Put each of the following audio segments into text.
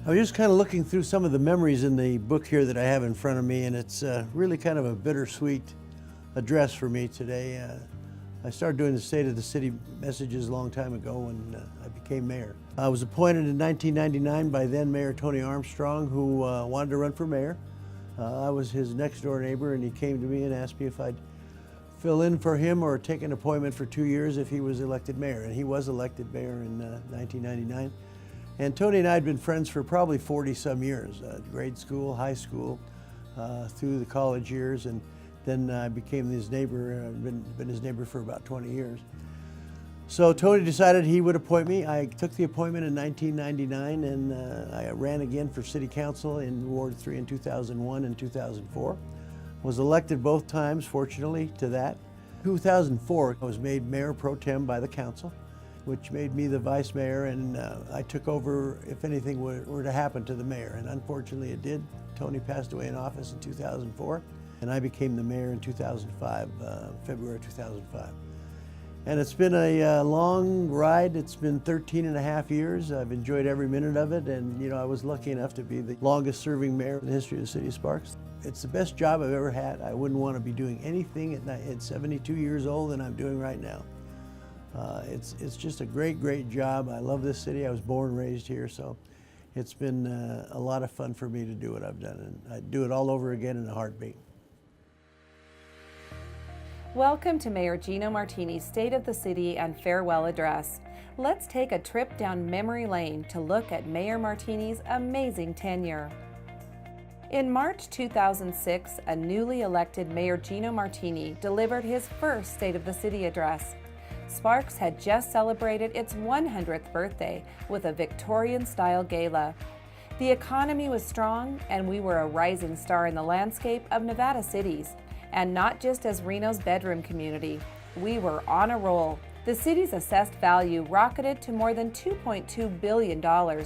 I was just kind of looking through some of the memories in the book here that I have in front of me, and it's really kind of a bittersweet address for me today. I started doing the State of the City messages a long time ago when I became mayor. I was appointed in 1999 by then Mayor Tony Armstrong, who wanted to run for mayor. I was his next door neighbor, and he came to me and asked me if I'd fill in for him or take an appointment for 2 years if he was elected mayor. And he was elected mayor in 1999. And Tony and I had been friends for probably 40-some years, grade school, high school, through the college years, and then I became his neighbor. I've been his neighbor for about 20 years. So Tony decided he would appoint me. I took the appointment in 1999, and I ran again for city council in Ward 3 in 2001 and 2004. Was elected both times, fortunately, to that. 2004, I was made mayor pro tem by the council, which made me the vice mayor, and I took over if anything were to happen to the mayor, and unfortunately it did. Tony passed away in office in 2004, and I became the mayor in 2005, February 2005. And it's been a long ride. It's been 13 and a half years. I've enjoyed every minute of it, and you know, I was lucky enough to be the longest serving mayor in the history of the city of Sparks. It's the best job I've ever had. I wouldn't want to be doing anything at 72 years old than I'm doing right now. It's just a great job. I love this city. I was born and raised here, so it's been a lot of fun for me to do what I've done, and I'd do it all over again in a heartbeat. Welcome to Mayor Geno Martini's State of the City and Farewell Address. Let's take a trip down memory lane to look at Mayor Martini's amazing tenure. In March 2006, a newly elected Mayor Geno Martini delivered his first State of the City address. Sparks had just celebrated its 100th birthday with a Victorian-style gala. The economy was strong, and we were a rising star in the landscape of Nevada cities, and not just as Reno's bedroom community. We were on a roll. The city's assessed value rocketed to more than $2.2 billion.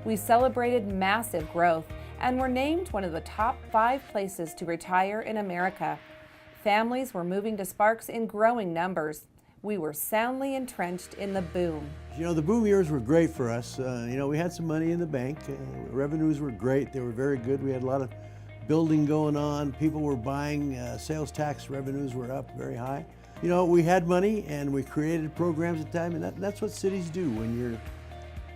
We celebrated massive growth and were named one of the top 5 places to retire in America. Families were moving to Sparks in growing numbers. We were soundly entrenched in the boom. You know, the boom years were great for us. You know, we had some money in the bank. Revenues were great. They were very good. We had a lot of building going on. People were buying. Sales tax revenues were up very high. You know, we had money and we created programs at the time, and that's what cities do when you're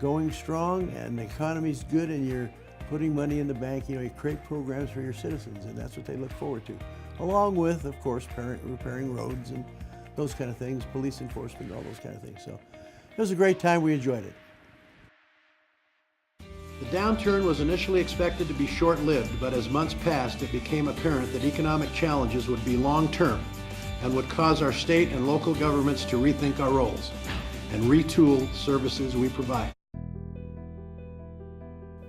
going strong and the economy's good and you're putting money in the bank. You know, you create programs for your citizens, and that's what they look forward to. Along with, of course, repairing roads and those kind of things, police enforcement, all those kind of things. So it was a great time. We enjoyed it. The downturn was initially expected to be short-lived, but as months passed, it became apparent that economic challenges would be long-term and would cause our state and local governments to rethink our roles and retool services we provide.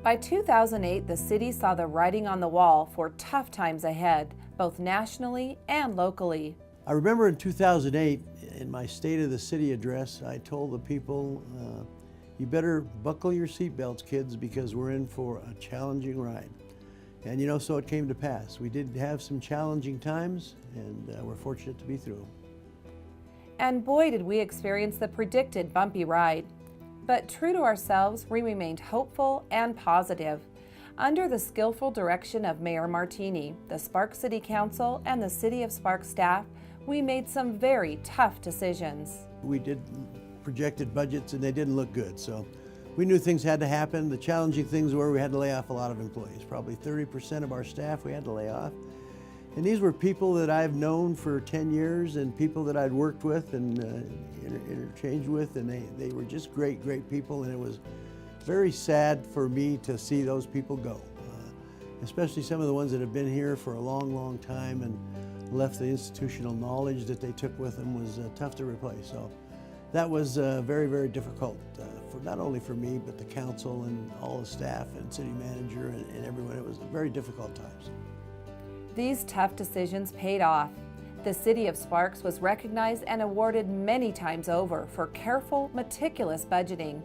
By 2008, the city saw the writing on the wall for tough times ahead, both nationally and locally. I remember in 2008, in my State of the City address, I told the people, you better buckle your seatbelts, kids, because we're in for a challenging ride. And you know, so it came to pass. We did have some challenging times, and we're fortunate to be through them. And boy, did we experience the predicted bumpy ride. But true to ourselves, we remained hopeful and positive. Under the skillful direction of Mayor Martini, the Sparks City Council, and the City of Sparks staff, we made some very tough decisions. We did projected budgets and they didn't look good, so we knew things had to happen. The challenging things were we had to lay off a lot of employees. Probably 30% of our staff we had to lay off. And these were people that I've known for 10 years and people that I'd worked with and interchanged with, and they were just great people, and it was very sad for me to see those people go, especially some of the ones that have been here for a long time and left the institutional knowledge that they took with them was tough to replace. So that was very difficult, for not only for me, but the council and all the staff and city manager and everyone. It was very difficult times. These tough decisions paid off. The City of Sparks was recognized and awarded many times over for careful, meticulous budgeting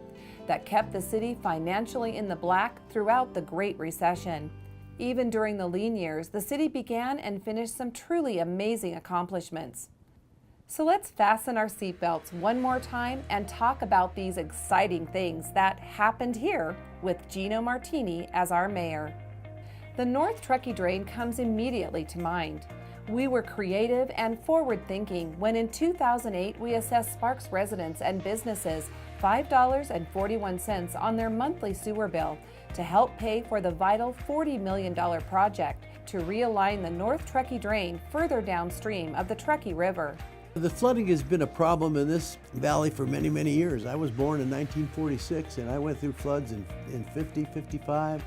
that kept the city financially in the black throughout the Great Recession. Even during the lean years, the city began and finished some truly amazing accomplishments. So let's fasten our seatbelts one more time and talk about these exciting things that happened here with Geno Martini as our mayor. The North Truckee Drain comes immediately to mind. We were creative and forward-thinking when in 2008 we assessed Sparks residents and businesses $5.41 on their monthly sewer bill to help pay for the vital $40 million project to realign the North Truckee Drain further downstream of the Truckee River. The flooding has been a problem in this valley for many, many years. I was born in 1946 and I went through floods in 50, 55,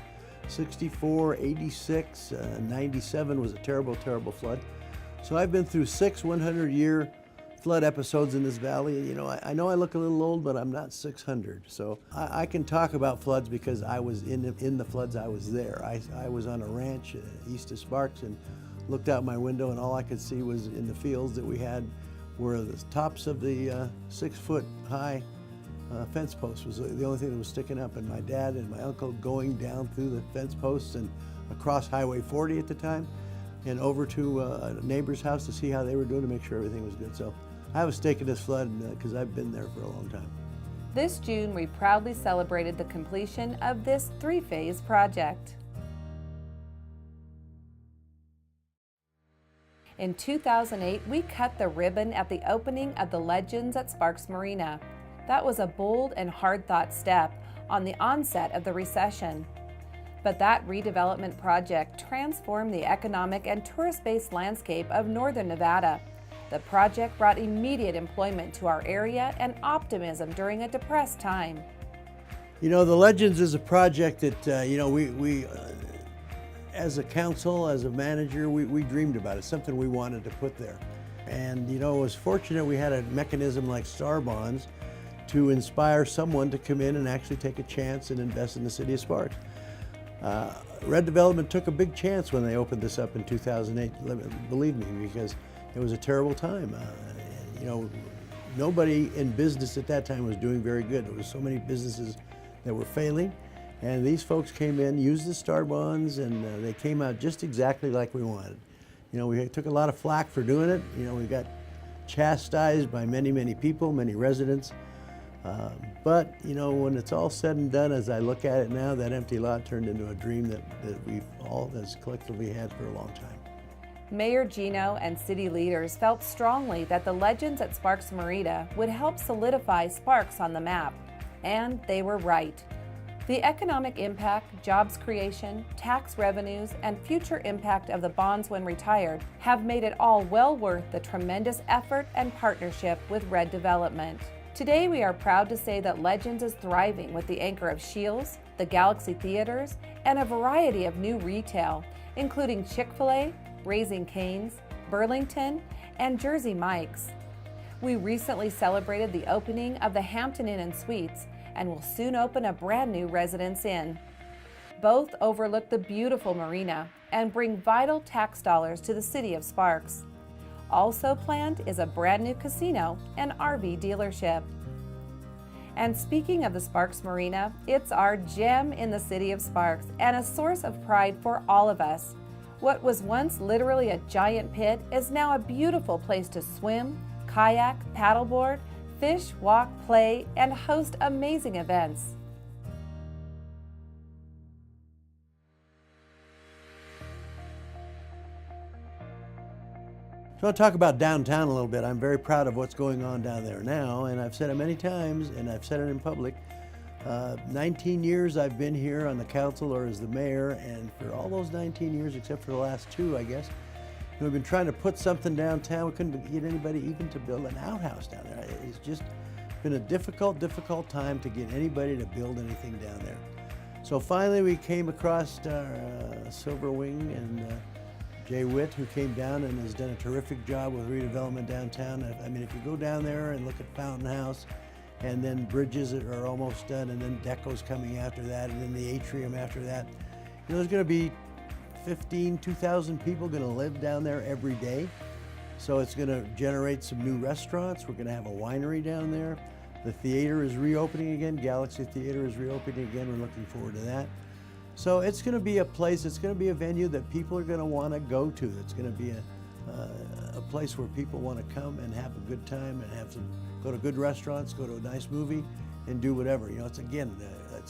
64, 86, 97 was a terrible, terrible flood. So I've been through 6 100-year flood episodes in this valley. You know I look a little old, but I'm not 600. So I can talk about floods because I was in the floods. I was there. I was on a ranch east of Sparks and looked out my window and all I could see was in the fields that we had where the tops of the 6-foot high fence posts was the only thing that was sticking up, and my dad and my uncle going down through the fence posts and across Highway 40 at the time and over to a neighbor's house to see how they were doing to make sure everything was good. So I have a stake in this flood because I've been there for a long time. This June, we proudly celebrated the completion of this 3-phase project. In 2008, we cut the ribbon at the opening of the Legends at Sparks Marina. That was a bold and hard-thought step on the onset of the recession. But that redevelopment project transformed the economic and tourist-based landscape of northern Nevada. The project brought immediate employment to our area and optimism during a depressed time. You know, the Legends is a project that, we as a council, as a manager, we dreamed about it, something we wanted to put there. And, it was fortunate we had a mechanism like Star Bonds to inspire someone to come in and actually take a chance and invest in the city of Sparks. Red Development took a big chance when they opened this up in 2008, believe me, because it was a terrible time. Nobody in business at that time was doing very good. There was so many businesses that were failing. And these folks came in, used the Star Bonds, and they came out just exactly like we wanted. We took a lot of flack for doing it. We got chastised by many, many people, many residents. But when it's all said and done, as I look at it now, that empty lot turned into a dream that we've all as collectively had for a long time. Mayor Geno and city leaders felt strongly that the Legends at Sparks Marina would help solidify Sparks on the map. And they were right. The economic impact, jobs creation, tax revenues, and future impact of the bonds when retired have made it all well worth the tremendous effort and partnership with Red Development. Today, we are proud to say that Legends is thriving with the anchor of Shields, the Galaxy Theaters, and a variety of new retail, including Chick-fil-A, Raising Cane's, Burlington, and Jersey Mike's. We recently celebrated the opening of the Hampton Inn and Suites and will soon open a brand new Residence Inn. Both overlook the beautiful marina and bring vital tax dollars to the city of Sparks. Also planned is a brand new casino and RV dealership. And speaking of the Sparks Marina, it's our gem in the city of Sparks and a source of pride for all of us. What was once literally a giant pit is now a beautiful place to swim, kayak, paddleboard, fish, walk, play, and host amazing events. So I'll talk about downtown a little bit. I'm very proud of what's going on down there now, and I've said it many times, and I've said it in public. 19 years I've been here on the council or as the mayor, and for all those 19 years, except for the last 2, I guess, we've been trying to put something downtown. We couldn't get anybody even to build an outhouse down there. It's just been a difficult time to get anybody to build anything down there. So finally we came across Silver Wing and Jay Witt, who came down and has done a terrific job with redevelopment downtown. I mean, if you go down there and look at Fountain House, and then bridges are almost done, and then Deco's coming after that, and then the atrium after that, there's going to be 2,000 people going to live down there every day. So it's going to generate some new restaurants. We're going to have a winery down there. The theater is reopening again. Galaxy Theater is reopening again. We're looking forward to that. So it's going to be a place, it's going to be a venue that people are going to want to go to. It's going to be a place where people want to come and have a good time and go to good restaurants, go to a nice movie, and do whatever. You know, it's again,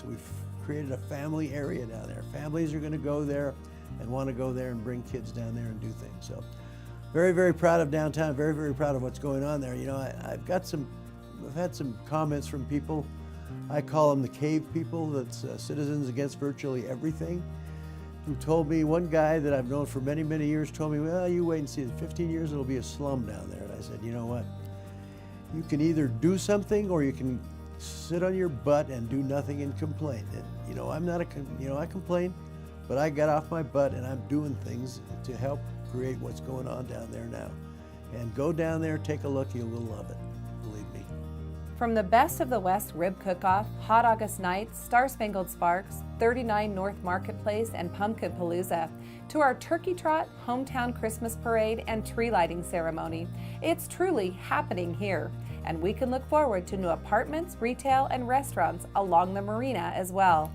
we've created a family area down there. Families are going to go there and want to go there and bring kids down there and do things. So very, very proud of downtown, very, very proud of what's going on there. You know, I've had some comments from people. I call them the cave people, that's citizens against virtually everything, who told me, one guy that I've known for many, many years told me, well, you wait and see, in 15 years it'll be a slum down there. And I said, you know what? You can either do something or you can sit on your butt and do nothing and complain. And, you know, I complain, but I got off my butt and I'm doing things to help create what's going on down there now. And go down there, take a look, you will love it, believe me. From the Best of the West Rib Cook-Off, Hot August Nights, Star-Spangled Sparks, 39 North Marketplace, and Pumpkin Palooza, to our Turkey Trot, Hometown Christmas Parade, and Tree Lighting Ceremony, it's truly happening here. And we can look forward to new apartments, retail, and restaurants along the marina as well.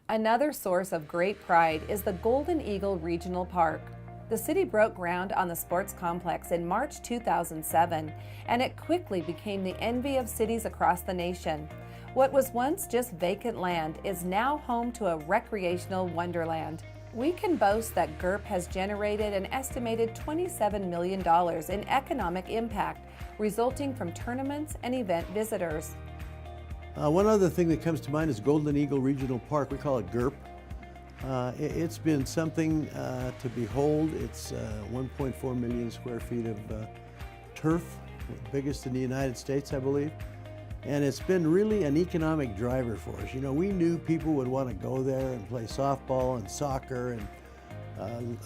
Another source of great pride is the Golden Eagle Regional Park. The city broke ground on the sports complex in March 2007, and it quickly became the envy of cities across the nation. What was once just vacant land is now home to a recreational wonderland. We can boast that GERP has generated an estimated $27 million in economic impact, resulting from tournaments and event visitors. One other thing that comes to mind is Golden Eagle Regional Park. We call it GERP. It's been something to behold. It's 1.4 million square feet of turf, biggest in the United States, I believe. And it's been really an economic driver for us. You know, we knew people would want to go there and play softball and soccer and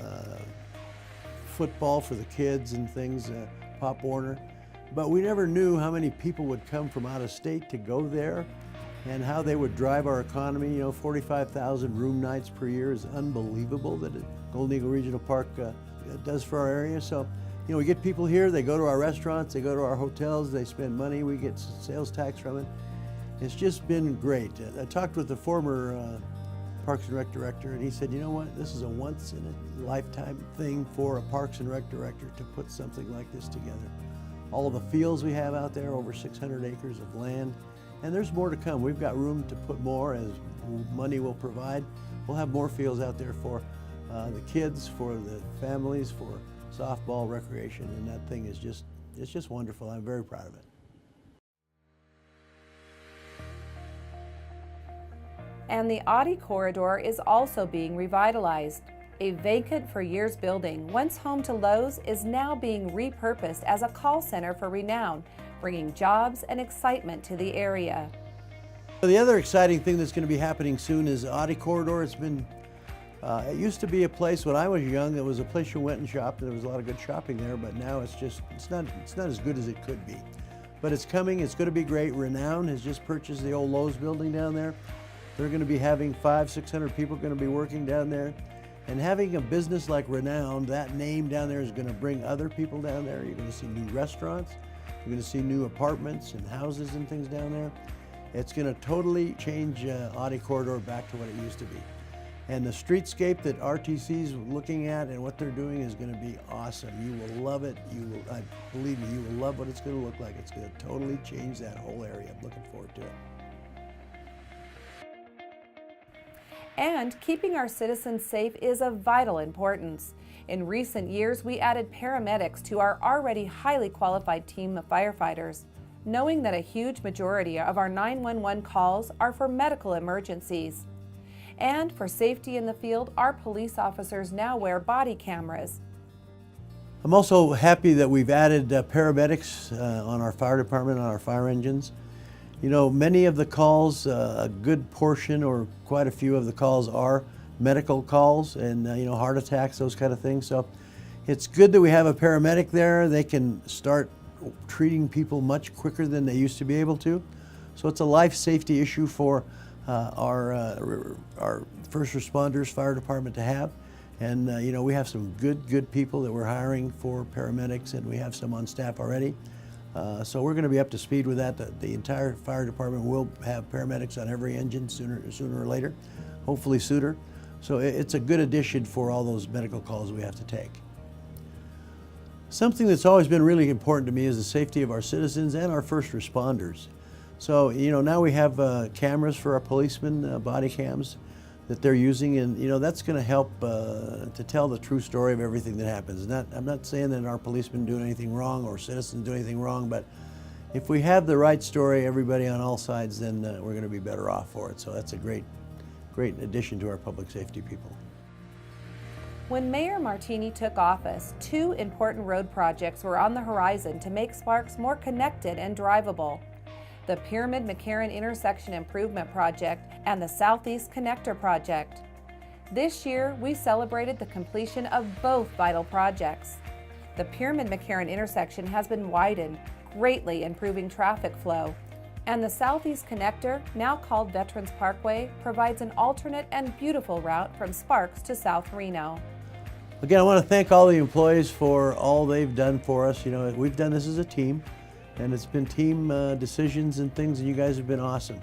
football for the kids and things, Pop Warner. But we never knew how many people would come from out of state to go there and how they would drive our economy. You know, 45,000 room nights per year is unbelievable that Golden Eagle Regional Park does for our area. So, you know, we get people here, they go to our restaurants, they go to our hotels, they spend money, we get sales tax from it. It's just been great. I talked with the former Parks and Rec director, and he said, you know what, this is a once in a lifetime thing for a Parks and Rec director to put something like this together. All the fields we have out there, over 600 acres of land, and there's more to come. We've got room to put more as money will provide. We'll have more fields out there for the kids, for the families, for softball, recreation, and that thing is it's just wonderful. I'm very proud of it. And the Audi Corridor is also being revitalized. A vacant for years building, once home to Lowe's, is now being repurposed as a call center for Renown, bringing jobs and excitement to the area. The other exciting thing that's going to be happening soon is Audi Corridor. It used to be a place when I was young. It was a place you went and shopped, and there was a lot of good shopping there. But now it's not as good as it could be. But it's coming. It's going to be great. Renown has just purchased the old Lowe's building down there. They're going to be having 500-600 people going to be working down there. And having a business like Renown, that name down there is going to bring other people down there. You're going to see new restaurants. You're going to see new apartments and houses and things down there. It's going to totally change Audi Corridor back to what it used to be. And the streetscape that RTC is looking at and what they're doing is going to be awesome. You will love it. Believe me, you will love what it's going to look like. It's going to totally change that whole area. I'm looking forward to it. And keeping our citizens safe is of vital importance. In recent years, we added paramedics to our already highly qualified team of firefighters, knowing that a huge majority of our 911 calls are for medical emergencies. And for safety in the field, our police officers now wear body cameras. I'm also happy that we've added paramedics on our fire department, on our fire engines. You know, many of the calls, a good portion or quite a few of the calls are medical calls and, you know, heart attacks, those kind of things. So it's good that we have a paramedic there. They can start treating people much quicker than they used to be able to. So it's a life safety issue for our first responders, fire department to have. And, you know, we have some good people that we're hiring for paramedics, and we have some on staff already. So we're going to be up to speed with that. The entire fire department will have paramedics on every engine sooner or later, hopefully sooner. So it's a good addition for all those medical calls we have to take. Something that's always been really important to me is the safety of our citizens and our first responders. So, now we have cameras for our policemen, body cams that they're using, and that's going to help to tell the true story of everything that happens. I'm not saying that our policemen do anything wrong or citizens do anything wrong, but if we have the right story, everybody on all sides, then we're going to be better off for it. So that's a great addition to our public safety people. When Mayor Martini took office, 2 important road projects were on the horizon to make Sparks more connected and drivable: the Pyramid-McCarran Intersection Improvement Project and the Southeast Connector Project. This year, we celebrated the completion of both vital projects. The Pyramid-McCarran intersection has been widened, greatly improving traffic flow, and the Southeast Connector, now called Veterans Parkway, provides an alternate and beautiful route from Sparks to South Reno. Again, I want to thank all the employees for all they've done for us. We've done this as a team, and it's been team decisions and things, and you guys have been awesome.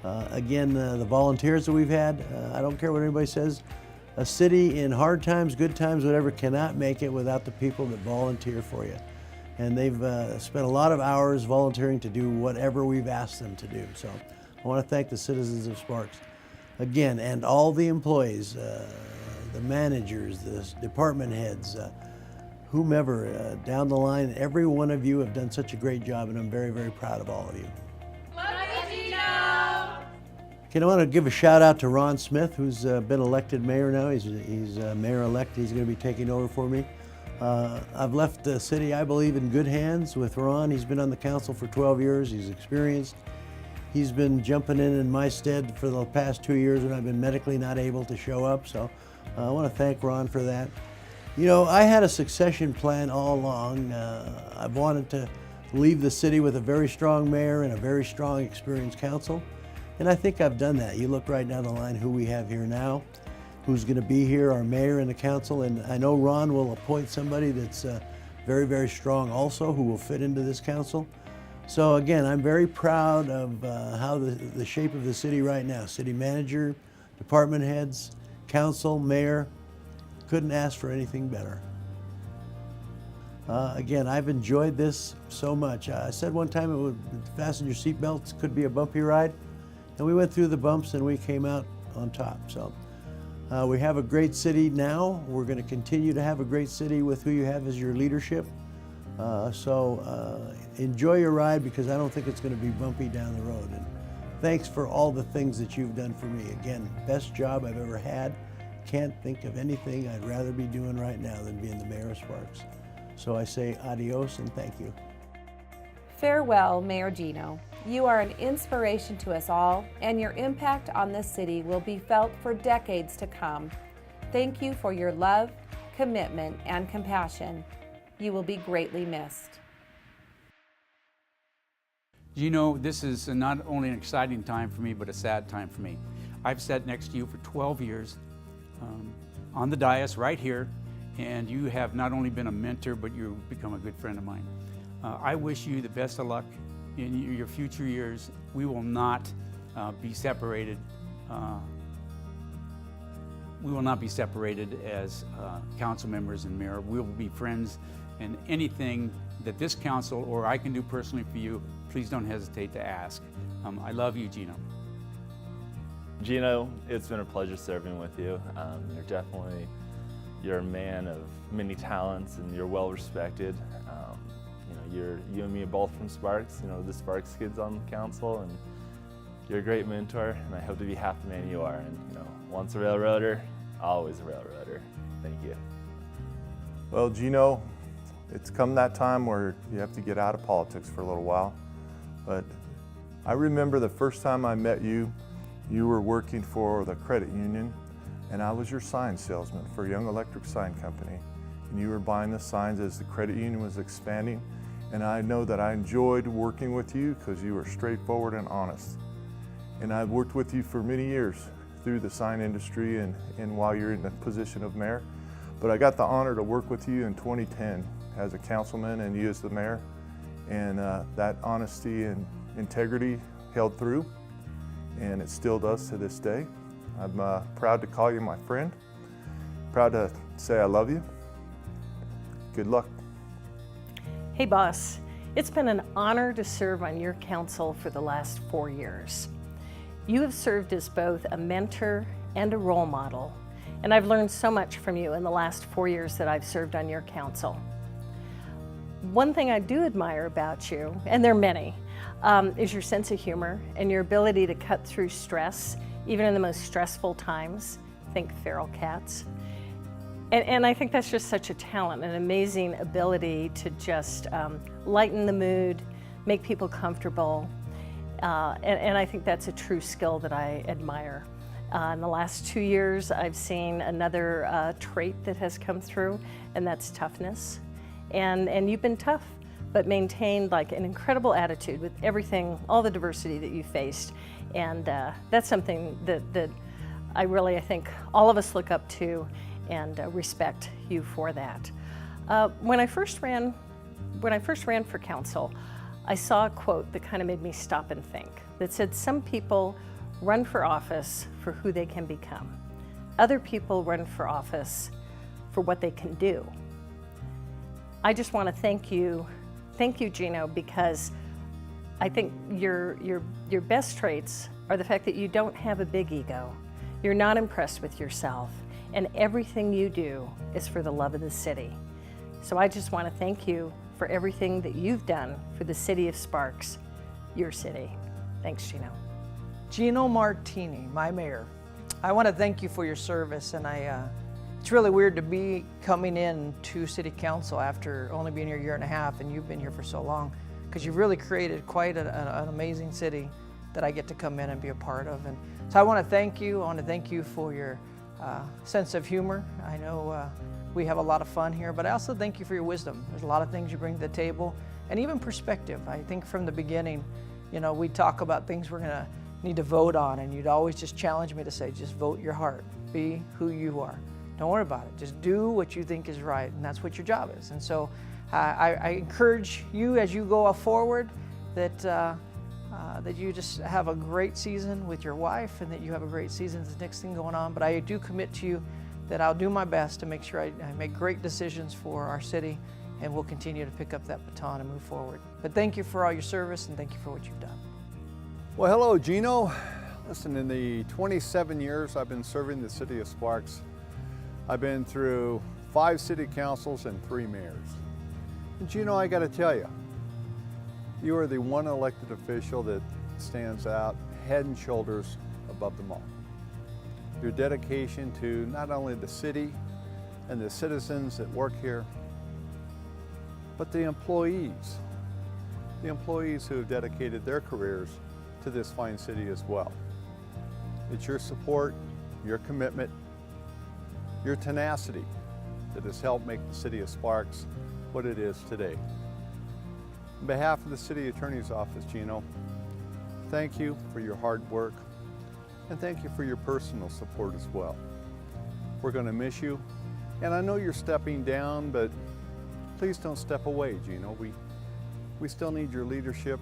Again, the volunteers that we've had, I don't care what anybody says, a city in hard times, good times, whatever, cannot make it without the people that volunteer for you. And they've spent a lot of hours volunteering to do whatever we've asked them to do. So I want to thank the citizens of Sparks again, and all the employees, the managers, the department heads, whomever down the line. Every one of you have done such a great job, and I'm very, very proud of all of you. Love you, Geno! Okay, I want to give a shout out to Ron Smith, who's been elected mayor now. He's mayor-elect. He's going to be taking over for me. I've left the city, I believe, in good hands with Ron. He's been on the council for 12 years. He's experienced. He's been jumping in my stead for the past 2 years when I've been medically not able to show up. So I want to thank Ron for that. I had a succession plan all along. I've wanted to leave the city with a very strong mayor and a very strong, experienced council. And I think I've done that. You look right down the line who we have here now, who's going to be here, our mayor and the council. And I know Ron will appoint somebody that's very, very strong also, who will fit into this council. So again, I'm very proud of how the shape of the city right now. City manager, department heads, council, mayor, couldn't ask for anything better. Again, I've enjoyed this so much. I said one time it would fasten your seatbelts, could be a bumpy ride. And we went through the bumps and we came out on top. So we have a great city now. We're going to continue to have a great city with who you have as your leadership. So enjoy your ride, because I don't think it's going to be bumpy down the road. And thanks for all the things that you've done for me. Again, best job I've ever had. Can't think of anything I'd rather be doing right now than being the mayor of Sparks. So I say adios and thank you. Farewell, Mayor Geno. You are an inspiration to us all, and your impact on this city will be felt for decades to come. Thank you for your love, commitment, and compassion. You will be greatly missed. Geno, this is not only an exciting time for me, but a sad time for me. I've sat next to you for 12 years on the dais right here, and you have not only been a mentor, but you've become a good friend of mine. I wish you the best of luck in your future years. We will not be separated. We will not be separated as council members and mayor. We will be friends, and anything that this council or I can do personally for you, please don't hesitate to ask. I love you, Geno. Geno, it's been a pleasure serving with you. You're a man of many talents, and you're well respected. You and me are both from Sparks, the Sparks kids on the council, and you're a great mentor, and I hope to be half the man you are. And once a railroader, always a railroader. Thank you. Well, Geno, it's come that time where you have to get out of politics for a little while. But I remember the first time I met you, you were working for the credit union, and I was your sign salesman for Young Electric Sign Company. And you were buying the signs as the credit union was expanding. And I know that I enjoyed working with you because you were straightforward and honest. And I've worked with you for many years through the sign industry and while you're in the position of mayor. But I got the honor to work with you in 2010 as a councilman and you as the mayor. And that honesty and integrity held through, and it still does to this day. I'm proud to call you my friend. Proud to say I love you. Good luck. Hey boss, it's been an honor to serve on your council for the last 4 years. You have served as both a mentor and a role model, and I've learned so much from you in the last 4 years that I've served on your council. One thing I do admire about you, and there are many, is your sense of humor and your ability to cut through stress, even in the most stressful times. Think feral cats. And I think that's just such a talent, an amazing ability to just lighten the mood, make people comfortable. And I think that's a true skill that I admire. In the last 2 years, I've seen another trait that has come through, and that's toughness. And you've been tough, but maintained like an incredible attitude with everything, all the diversity that you faced. And that's something that I think all of us look up to and respect you for that. When I first ran for council, I saw a quote that kind of made me stop and think, that said, some people run for office for who they can become. Other people run for office for what they can do. I just want to thank you, Geno, because I think your best traits are the fact that you don't have a big ego. You're not impressed with yourself, and everything you do is for the love of the city. So I just want to thank you for everything that you've done for the city of Sparks, your city. Thanks, Geno. Geno Martini, my mayor. I want to thank you for your service, and it's really weird to be coming in to City Council after only being here a year and a half, and you've been here for so long, because you've really created quite an amazing city that I get to come in and be a part of. And so I want to thank you. I want to thank you for your sense of humor. I know we have a lot of fun here, but I also thank you for your wisdom. There's a lot of things you bring to the table, and even perspective. I think from the beginning, we talk about things we're gonna need to vote on, and you'd always just challenge me to say, just vote your heart, be who you are. Don't worry about it, just do what you think is right, and that's what your job is. And so I encourage you as you go forward that you just have a great season with your wife, and that you have a great season with the next thing going on. But I do commit to you that I'll do my best to make sure I make great decisions for our city, and we'll continue to pick up that baton and move forward. But thank you for all your service, and thank you for what you've done. Well, hello, Geno. Listen, in the 27 years I've been serving the city of Sparks, I've been through 5 city councils and 3 mayors. And Geno, I got to tell you, you are the one elected official that stands out head and shoulders above them all. Your dedication to not only the city and the citizens that work here, but the employees who have dedicated their careers to this fine city as well. It's your support, your commitment, your tenacity that has helped make the city of Sparks what it is today. On behalf of the City Attorney's Office, Geno, thank you for your hard work, and thank you for your personal support as well. We're going to miss you, and I know you're stepping down, but please don't step away, Geno. We still need your leadership,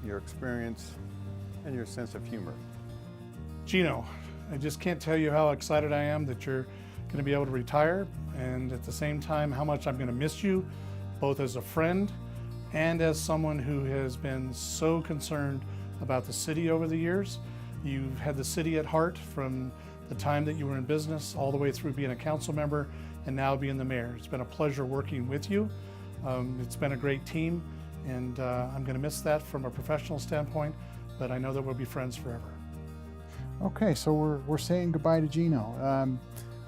your experience, and your sense of humor. Geno, I just can't tell you how excited I am that you're going to be able to retire, and at the same time how much I'm going to miss you, both as a friend and as someone who has been so concerned about the city over the years. You've had the city at heart from the time that you were in business all the way through being a council member and now being the mayor. It's been a pleasure working with you. It's been a great team, and I'm going to miss that from a professional standpoint, but I know that we'll be friends forever. Okay, so we're saying goodbye to Geno.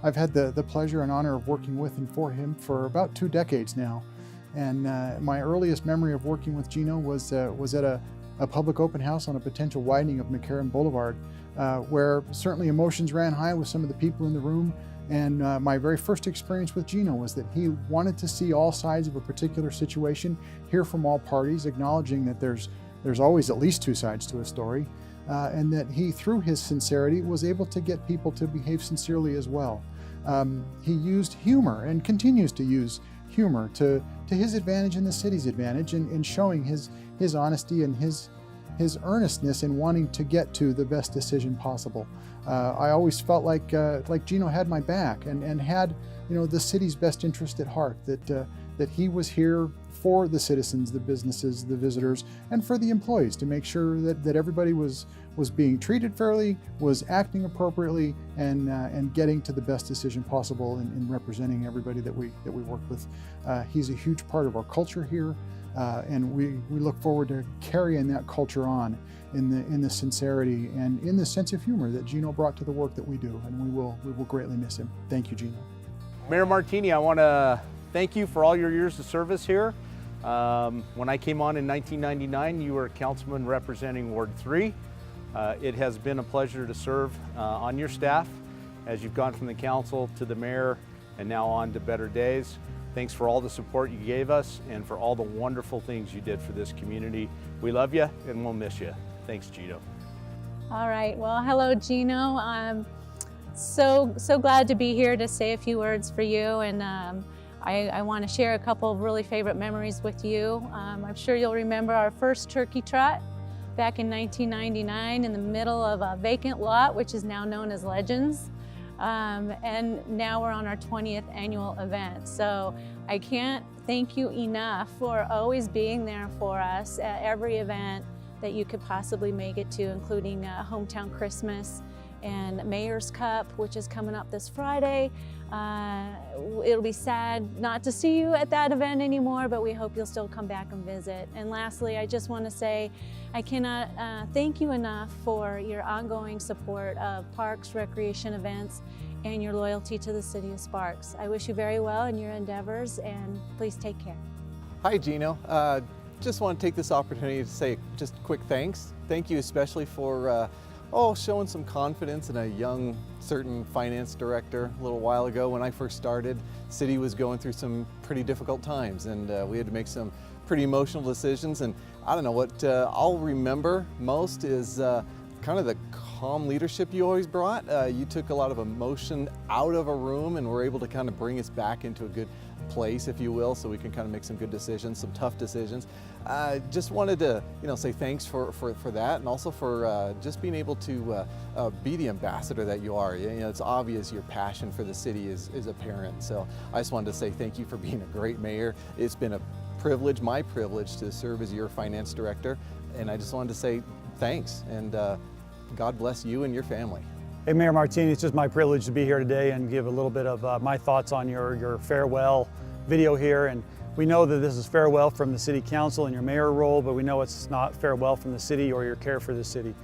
I've had the pleasure and honor of working with and for him for about 2 decades now. And my earliest memory of working with Geno was at a public open house on a potential widening of McCarran Boulevard, where certainly emotions ran high with some of the people in the room. And my very first experience with Geno was that he wanted to see all sides of a particular situation, hear from all parties, acknowledging that there's always at least 2 sides to a story, and that he, through his sincerity, was able to get people to behave sincerely as well. He used humor and continues to use humor to his advantage and the city's advantage in showing his honesty and his his earnestness in wanting to get to the best decision possible. I always felt like Geno had my back and had, you know, the city's best interest at heart, that he was here for the citizens, the businesses, the visitors, and for the employees to make sure that everybody was being treated fairly, was acting appropriately, and getting to the best decision possible in representing everybody that we work with. He's a huge part of our culture here, and we look forward to carrying that culture on in the sincerity and in the sense of humor that Geno brought to the work that we do, and we will greatly miss him. Thank you, Geno. Mayor Martini, I want to thank you for all your years of service here. When I came on in 1999, you were a councilman representing Ward 3. It has been a pleasure to serve on your staff as you've gone from the council to the mayor and now on to better days. Thanks for all the support you gave us and for all the wonderful things you did for this community. We love you and we'll miss you. Thanks, Geno. All right, well, hello, Geno. I'm so glad to be here to say a few words for you, and I want to share a couple of really favorite memories with you. I'm sure you'll remember our first turkey trot back in 1999 in the middle of a vacant lot, which is now known as Legends. And now we're on our 20th annual event. So I can't thank you enough for always being there for us at every event that you could possibly make it to, including Hometown Christmas and Mayor's Cup, which is coming up this Friday. It'll be sad not to see you at that event anymore, but we hope you'll still come back and visit. And lastly, I just want to say I cannot thank you enough for your ongoing support of parks, recreation events, and your loyalty to the city of Sparks. I wish you very well in your endeavors, and please take care. Hi, Geno. Just want to take this opportunity to say just quick thanks. Thank you especially for showing some confidence in a young, certain finance director. A little while ago when I first started, the city was going through some pretty difficult times, and we had to make some pretty emotional decisions. And I don't know, what I'll remember most is kind of the calm leadership you always brought. You took a lot of emotion out of a room and were able to kind of bring us back into a good place, if you will, so we can kind of make some good decisions, some tough decisions. Just wanted to, say thanks for that, and also for just being able to be the ambassador that you are. It's obvious your passion for the city is apparent. So I just wanted to say thank you for being a great mayor. It's been a privilege, my privilege, to serve as your finance director, and I just wanted to say thanks, and God bless you and your family. Hey, Mayor Martini, it's just my privilege to be here today and give a little bit of my thoughts on your farewell video here. And we know that this is farewell from the City Council and your mayor role, but we know it's not farewell from the city or your care for the city.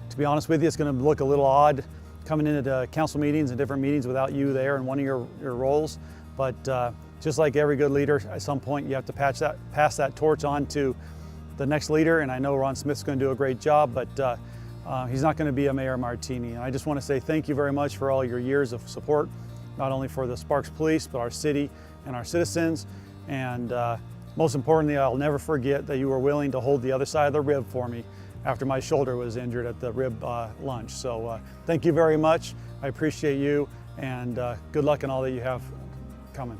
To be honest with you, it's going to look a little odd coming into council meetings and different meetings without you there in one of your roles. But just like every good leader, at some point you have to pass that torch on to the next leader. And I know Ron Smith's going to do a great job, but he's not going to be a Mayor Martini. And I just want to say thank you very much for all your years of support, not only for the Sparks Police, but our city and our citizens. And most importantly, I'll never forget that you were willing to hold the other side of the rib for me after my shoulder was injured at the rib lunch. So thank you very much. I appreciate you, and good luck in all that you have coming.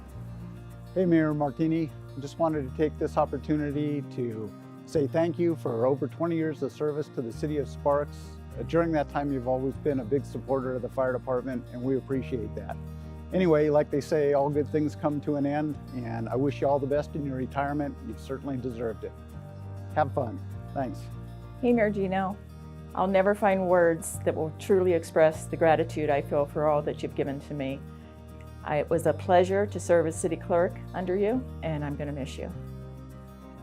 Hey, Mayor Martini, I just wanted to take this opportunity to say thank you for over 20 years of service to the city of Sparks. During that time, you've always been a big supporter of the fire department, and we appreciate that. Anyway, like they say, all good things come to an end, and I wish you all the best in your retirement. You've certainly deserved it. Have fun. Thanks. Hey, Mayor Geno. I'll never find words that will truly express the gratitude I feel for all that you've given to me. It was a pleasure to serve as city clerk under you, and I'm going to miss you.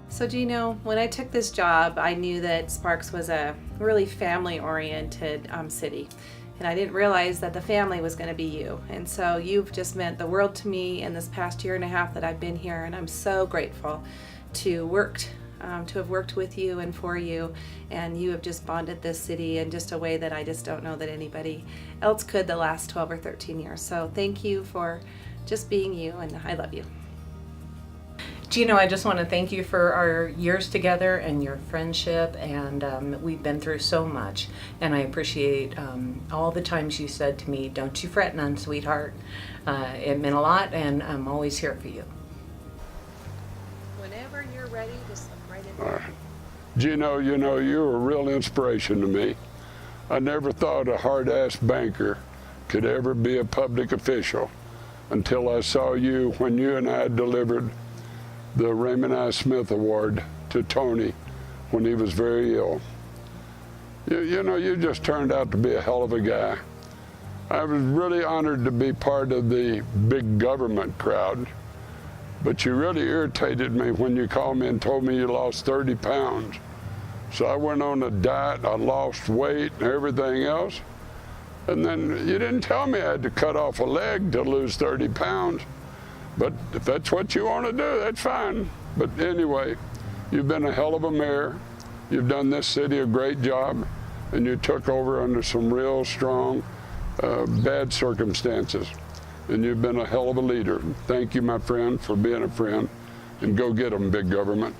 So Geno, when I took this job, I knew that Sparks was a really family-oriented city. And I didn't realize that the family was going to be you. And so you've just meant the world to me in this past year and a half that I've been here. And I'm so grateful to have worked with you and for you. And you have just bonded this city in just a way that I just don't know that anybody else could the last 12 or 13 years. So thank you for just being you, and I love you. Geno, I just want to thank you for our years together and your friendship, and we've been through so much, and I appreciate all the times you said to me, "Don't you fret none, sweetheart." It meant a lot, and I'm always here for you. Whenever you're ready, just look right in there. Geno, you know, you're a real inspiration to me. I never thought a hard-ass banker could ever be a public official until I saw you when you and I delivered the Raymond I. Smith Award to Tony when he was very ill. You know, you just turned out to be a hell of a guy. I was really honored to be part of the big government crowd, but you really irritated me when you called me and told me you lost 30 pounds. So I went on a diet, I lost weight and everything else. And then you didn't tell me I had to cut off a leg to lose 30 pounds. But if that's what you want to do, that's fine. But anyway, you've been a hell of a mayor. You've done this city a great job. And you took over under some real strong, bad circumstances. And you've been a hell of a leader. Thank you, my friend, for being a friend. And go get them, big government.